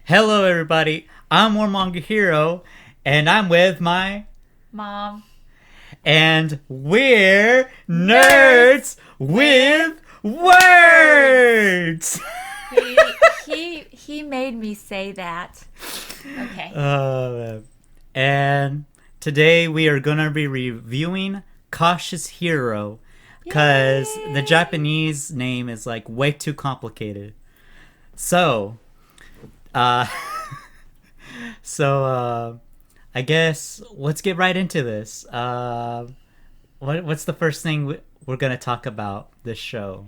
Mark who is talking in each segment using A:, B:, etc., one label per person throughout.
A: Hello, everybody. I'm Warmonger Hero, and I'm with my
B: Mom.
A: and we're nerds with words.
B: He he made me say that. Okay.
A: And today we are gonna be reviewing Cautious Hero, because the
B: Yay!
A: Japanese name is like way too complicated. So, uh, so I guess let's get right into this. What's the first thing we're gonna talk about this show?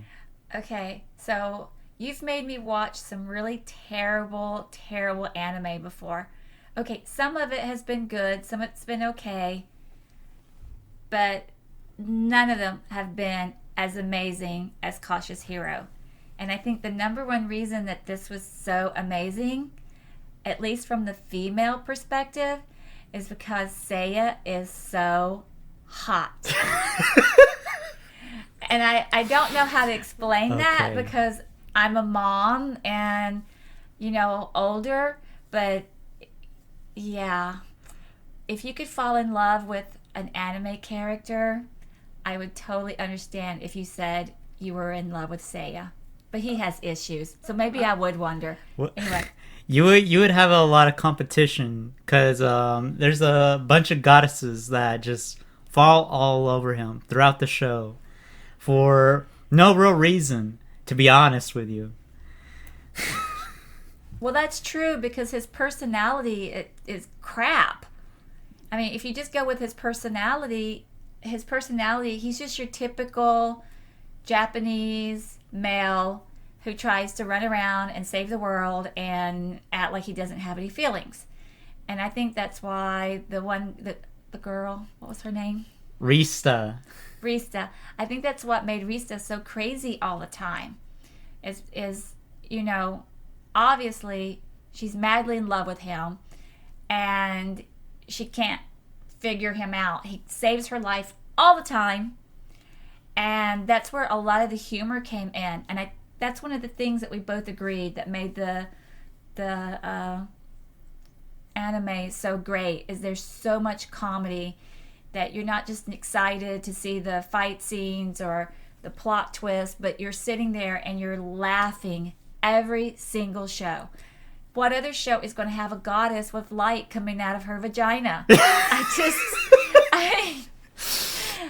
B: Okay. So you've made me watch some really terrible, terrible anime before. Okay, some of it has been good, some of it's been okay, but none of them have been as amazing as Cautious Hero. And I think the number one reason that this was so amazing, at least from the female perspective, is because Seiya is so hot. And I don't know how to explain that
A: Okay.
B: because I'm a mom and, older, but yeah. If you could fall in love with an anime character, I would totally understand if you said you were in love with Seiya. But he has issues, so maybe I would wonder.
A: What?
B: Anyway,
A: You would have a lot of competition because there's a bunch of goddesses that just fall all over him throughout the show for no real reason. To be honest with you.
B: well, that's true because his personality is crap. I mean, if you just go with his personality, he's just your typical Japanese male who tries to run around and save the world and act like he doesn't have any feelings. And I think that's why the girl, what was her name?
A: Rista.
B: Rista. I think that's what made Rista so crazy all the time. Is obviously she's madly in love with him and she can't figure him out. He saves her life all the time, and that's where a lot of the humor came in. And that's one of the things that we both agreed that made the anime so great. Is there's so much comedy that you're not just excited to see the fight scenes or the plot twist, but you're sitting there and you're laughing every single show. What other show is going to have a goddess with light coming out of her vagina? I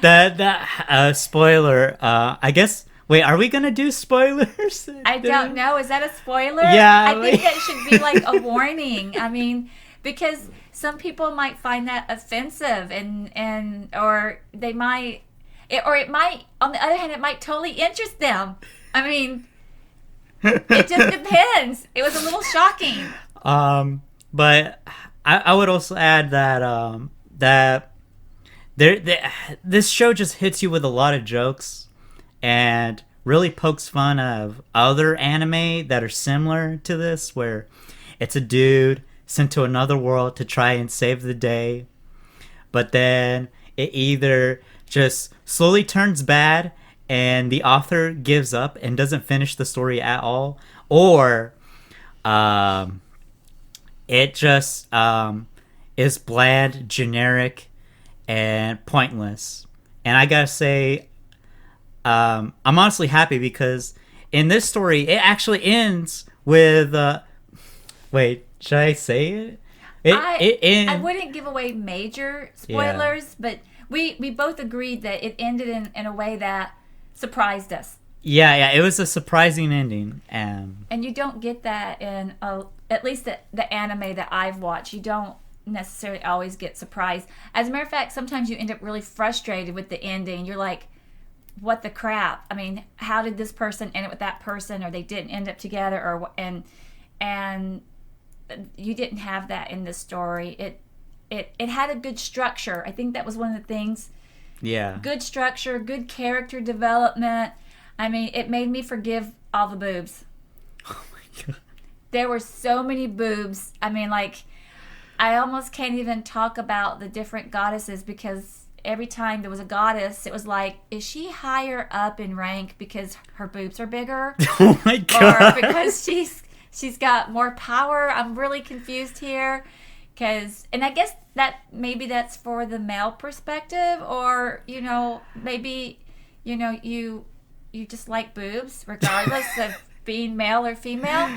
A: That spoiler. I guess. Wait, are we gonna do spoilers?
B: I don't know. Is that a spoiler?
A: Yeah.
B: I think that should be like a warning. I mean, because some people might find that offensive, and or they might, it might. On the other hand, it might totally interest them. I mean, it just depends. It was a little shocking.
A: But I would also add that that this show just hits you with a lot of jokes and really pokes fun of other anime that are similar to this, where it's a dude sent to another world to try and save the day, but then it either just slowly turns bad and the author gives up and doesn't finish the story at all, or it just is bland, generic, and pointless. And I gotta say, I'm honestly happy because in this story, it actually ends with. Wait, should I say it?
B: I wouldn't give away major spoilers, but we both agreed that it ended in a way that surprised us.
A: Yeah, it was a surprising ending.
B: And you don't get that in at least the anime that I've watched. You don't necessarily always get surprised. As a matter of fact, sometimes you end up really frustrated with the ending. You're like, what the crap? I mean, how did this person end up with that person, or they didn't end up together, and you didn't have that in this story. It had a good structure. I think that was one of the things.
A: Yeah.
B: Good structure, good character development. I mean, it made me forgive all the boobs.
A: Oh my god.
B: There were so many boobs. I mean, like, I almost can't even talk about the different goddesses because every time there was a goddess, it was like, is she higher up in rank because her boobs are bigger?
A: Oh my god.
B: Or because she's got more power. I'm really confused here. And I guess that maybe that's for the male perspective, or, maybe, you just like boobs, regardless of being male or female.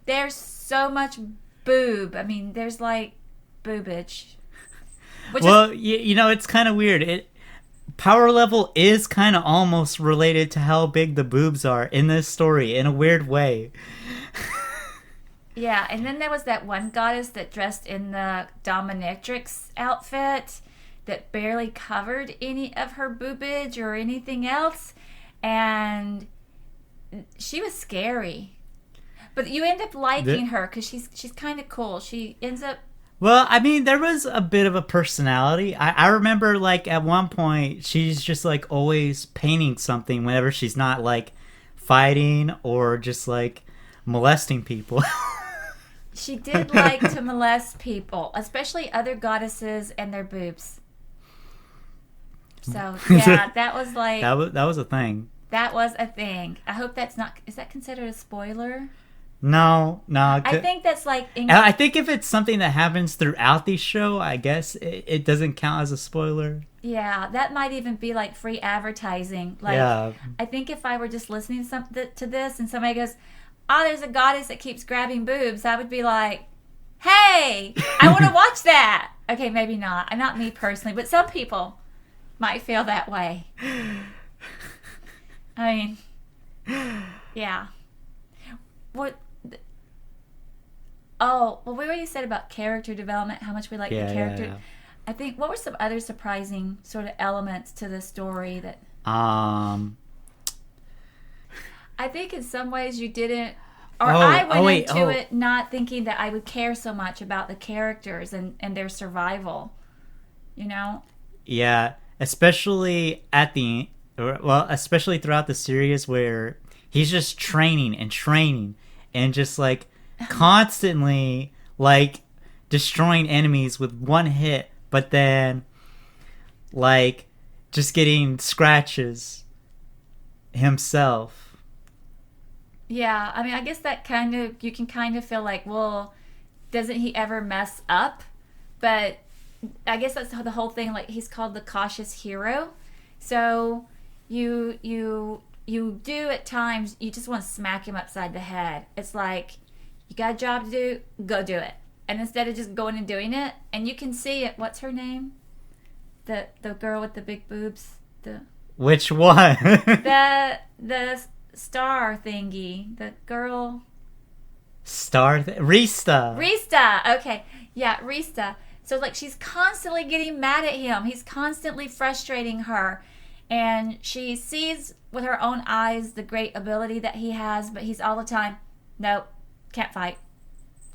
B: There's so much boob. I mean, there's like boobage.
A: It's kind of weird. Power level is kind of almost related to how big the boobs are in this story in a weird way.
B: Yeah, and then there was that one goddess that dressed in the dominatrix outfit that barely covered any of her boobage or anything else, and she was scary. But you end up liking her because she's kind of cool. She ends up...
A: Well, I mean, there was a bit of a personality. I remember, like, at one point, she's just, like, always painting something whenever she's not, like, fighting or just, like, molesting people.
B: She did like to molest people, especially other goddesses and their boobs. So, yeah, that was like...
A: That was a thing.
B: That was a thing. I hope that's not... Is that considered a spoiler?
A: No.
B: I think that's like...
A: I think if it's something that happens throughout the show, I guess it doesn't count as a spoiler.
B: Yeah, that might even be like free advertising. Like, yeah. I think if I were just listening to this and somebody goes... Oh, there's a goddess that keeps grabbing boobs, I would be like, hey, I want to watch that. Okay, maybe not. Not me personally, but some people might feel that way. I mean, yeah. What? Oh, well, we already said about character development, how much we like the character. Yeah. I think, what were some other surprising sort of elements to the story that... I think in some ways you didn't, or I went into it not thinking that I would care so much about the characters and their survival,
A: Yeah, especially especially throughout the series where he's just training and just like constantly like destroying enemies with one hit, but then like just getting scratches himself.
B: Yeah, I mean, I guess that you can kind of feel like, well, doesn't he ever mess up? But I guess that's the whole thing. Like, he's called the cautious hero. So you do at times, you just want to smack him upside the head. It's like, you got a job to do, go do it. And instead of just going and doing it, and you can see it. What's her name? The girl with the big boobs.
A: Which one?
B: the star thingy, the girl.
A: Rista.
B: Okay, yeah, Rista. So like she's constantly getting mad at him. He's constantly frustrating her, and she sees with her own eyes the great ability that he has, but he's all the time, nope, can't fight.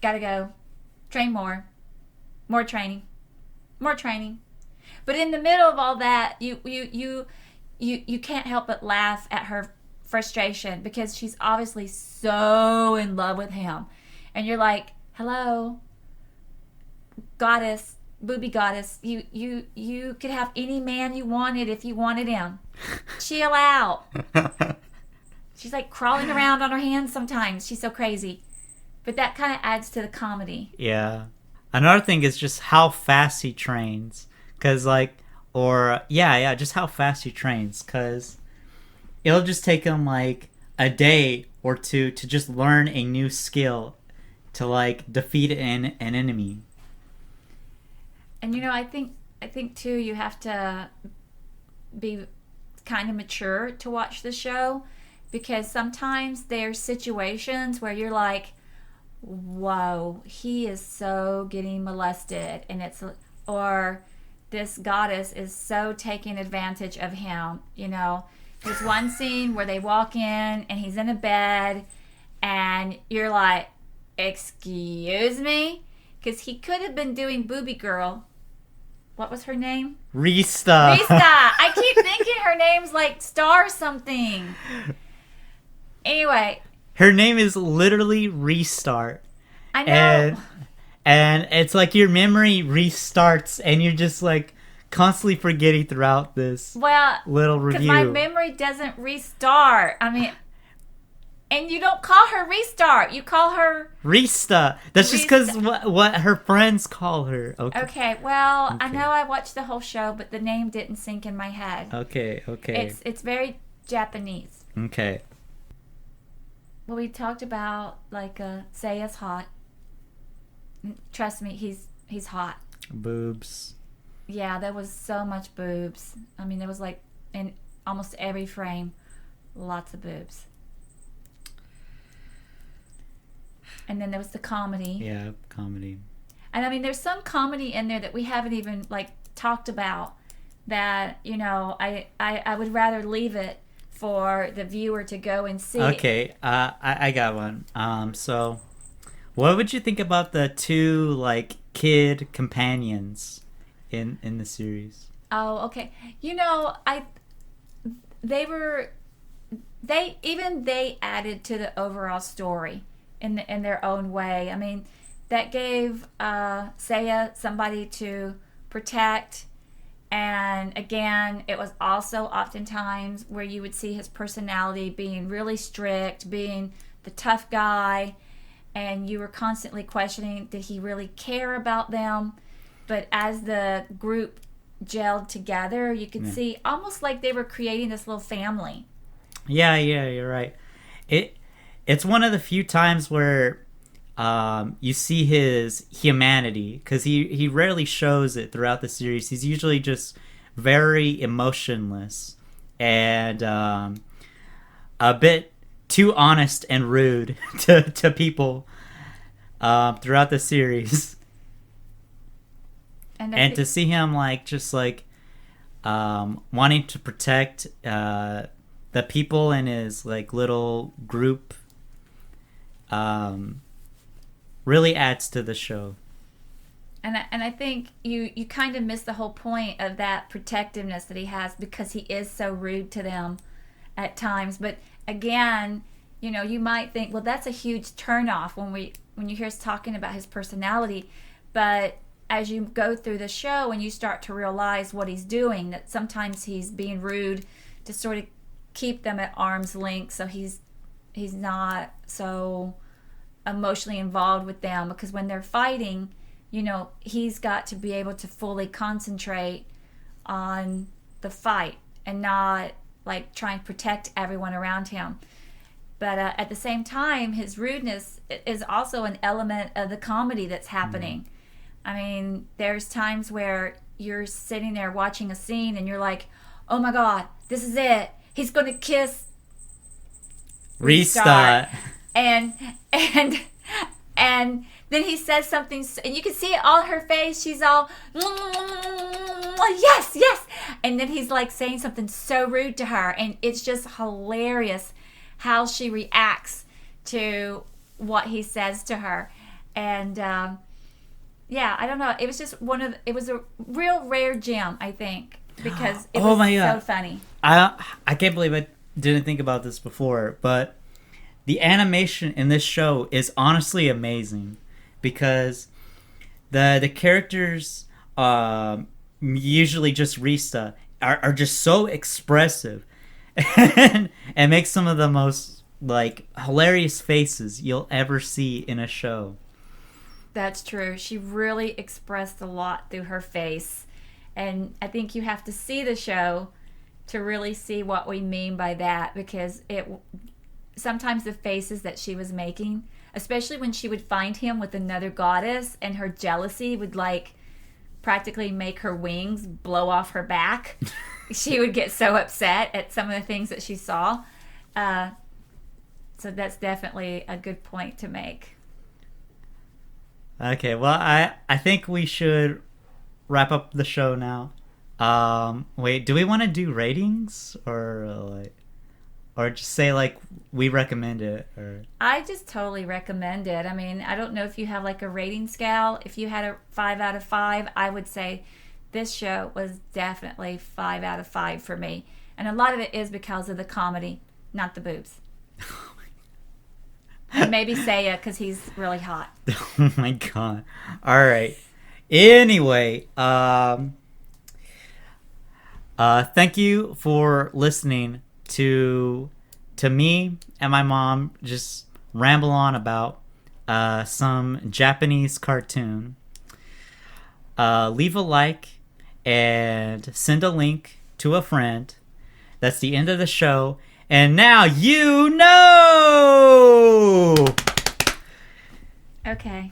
B: Gotta go. Train more training. But in the middle of all that, you can't help but laugh at her frustration because she's obviously so in love with him, and you're like, hello, goddess, booby goddess, you could have any man you wanted if you wanted him. Chill out. She's like crawling around on her hands sometimes. She's so crazy, but that kind of adds to the comedy.
A: Yeah. Another thing is just how fast he trains, just how fast he trains, because it'll just take him like a day or two to just learn a new skill to like defeat an enemy.
B: And I think too, you have to be kind of mature to watch the show, because sometimes there's situations where you're like, whoa, he is so getting molested, or this goddess is so taking advantage of him. There's one scene where they walk in and he's in a bed, and you're like, excuse me? Because he could have been doing Booby Girl. What was her name?
A: Rista.
B: I keep thinking her name's like Star something. Anyway.
A: Her name is literally Restart.
B: I know.
A: And it's like your memory restarts and you're just like constantly forgetting throughout this little review.
B: Because my memory doesn't restart. I mean, And you don't call her Restart. You call her
A: Rista. That's just because
B: Rista.
A: what her friends call her. Okay.
B: Okay, well, I
A: Okay.
B: know I watched the whole show, but the name didn't sink in my head.
A: Okay. Okay.
B: It's very Japanese.
A: Okay.
B: Well, we talked about Seiya's hot. Trust me, he's hot.
A: Boobs.
B: Yeah, there was so much boobs. I mean, there was like in almost every frame, lots of boobs. And then there was the comedy.
A: Yeah, comedy.
B: And I mean, there's some comedy in there that we haven't even like talked about that, I would rather leave it for the viewer to go and see.
A: Okay, I got one. So, what would you think about the two like kid companions in the series?
B: Oh, okay. They were they added to the overall story in their own way. I mean, that gave Seiya somebody to protect. And again, it was also oftentimes where you would see his personality being really strict, being the tough guy, and you were constantly questioning, did he really care about them? But as the group gelled together, you could see almost like they were creating this little family.
A: Yeah, you're right. It's one of the few times where you see his humanity, because he rarely shows it throughout the series. He's usually just very emotionless and a bit too honest and rude to people throughout the series. And to see him wanting to protect the people in his like little group really adds to the show.
B: And I think you kind of miss the whole point of that protectiveness that he has, because he is so rude to them at times. But again, you might think, well, that's a huge turnoff when you hear us talking about his personality. But as you go through the show and you start to realize what he's doing, that sometimes he's being rude to sort of keep them at arm's length, so he's not so emotionally involved with them, because when they're fighting, he's got to be able to fully concentrate on the fight and not like try and protect everyone around him. But at the same time, his rudeness is also an element of the comedy that's happening. I mean, there's times where you're sitting there watching a scene and you're like, oh my God, this is it. He's going to kiss
A: Restart.
B: And then he says something, and you can see it on her face. She's all, yes, yes. And then he's like saying something so rude to her. And it's just hilarious how she reacts to what he says to her. And I don't know. It was just it was a real rare gem, I think, because it was so funny.
A: I can't believe I didn't think about this before, but the animation in this show is honestly amazing, because the characters, usually just Rista, are just so expressive and make some of the most like hilarious faces you'll ever see in a show.
B: That's true. She really expressed a lot through her face. And I think you have to see the show to really see what we mean by that, because sometimes the faces that she was making, especially when she would find him with another goddess, and her jealousy would like practically make her wings blow off her back. She would get so upset at some of the things that she saw. So that's definitely a good point to make.
A: Okay, well, I think we should wrap up the show now. Wait, do we want to do ratings or just say like we recommend it? Or
B: I just totally recommend it. I mean, I don't know if you have like a rating scale. If you had a 5 out of 5, I would say this show was definitely 5 out of 5 for me. And a lot of it is because of the comedy, not the boobs. And maybe Seiya, because he's really hot.
A: Oh my God. All right. Anyway, thank you for listening to to me and my mom just ramble on about some Japanese cartoon, leave a like and send a link to a friend. That's the end of the show. And now you know!
B: Okay.